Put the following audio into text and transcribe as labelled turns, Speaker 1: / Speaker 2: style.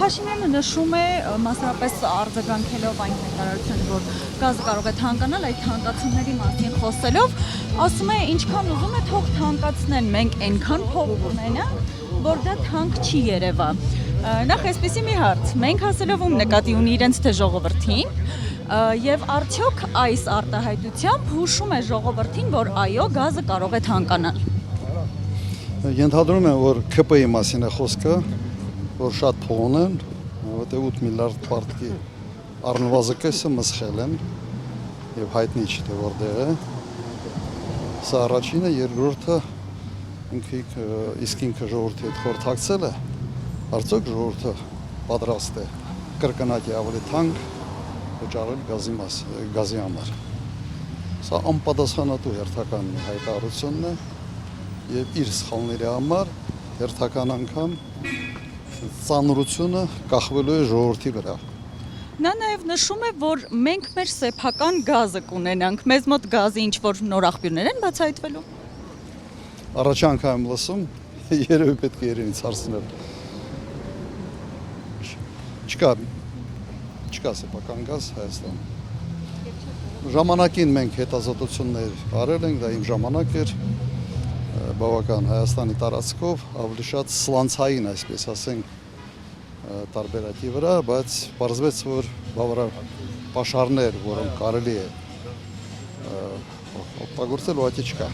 Speaker 1: Փաշինյանը նշում է մասնավորապես արձագանքելով այն հայտարարությանը, որ գազը կարող է թանկանալ, այդ թանկացումների մասին խոսելով, ասում է ինչքան ուզում է թող թանկացնեն, մենք այնքան փող ունենանք, որ դա թանկ չի երևա։ Նախ այսպեսի մի հարց, մենք հասելով ում նկատի ունի իրենց թե ժողովրդին, եւ արդյոք այս արտահայտությամբ հուշում է ժողովրդին, որ այո, գազը կարող է թանկանալ։
Speaker 2: Ենթադրում եմ, որ ԿՊ-ի մասին է խոսքը, որ շատ փող ունեն, որտեղ 8 միլիարդ պարտքի առնվազն կեսը մսխել են եւ հայտնի չի թե որտեղ է։ Սա առաջինը, երկրորդը իսկ ինքը ժողովրդի հետ խորհրդակցել է, արդյոք ժողովուրդը պատրաստ է կրկնակի ավելի թանկ վճարել գազի համար։ Սա անպատասխանատու հերթական հայտարարությունն է եւ իր սխալների համար հերթական անգամ ծանրությունը կախվելու է ժողովրդի վրա։
Speaker 1: Նա նաև նշում է, որ մենք մեր սեփական գազը կունենանք, մեզ մոտ գազի ինչ-որ նոր աղբյուրներ են բացահայտվելու։
Speaker 2: Առաջ անգամ եմ լսում, երևի պետք է իրենից հարցնել։ Չկա սեփական գազ Հայաստանում։ Ժամանակին մենք հետազոտություններ արել ենք, դա իմ ժամանակ էր, բավական Հայաստանի տարածքով, ավելի շատ սլանցային, այսպես ասենք, տարբերակի վրա, բայց պարզվեց, որ բավարար պաշարներ, որոնք կարելի է օգտագործել, ուղղակի չկա։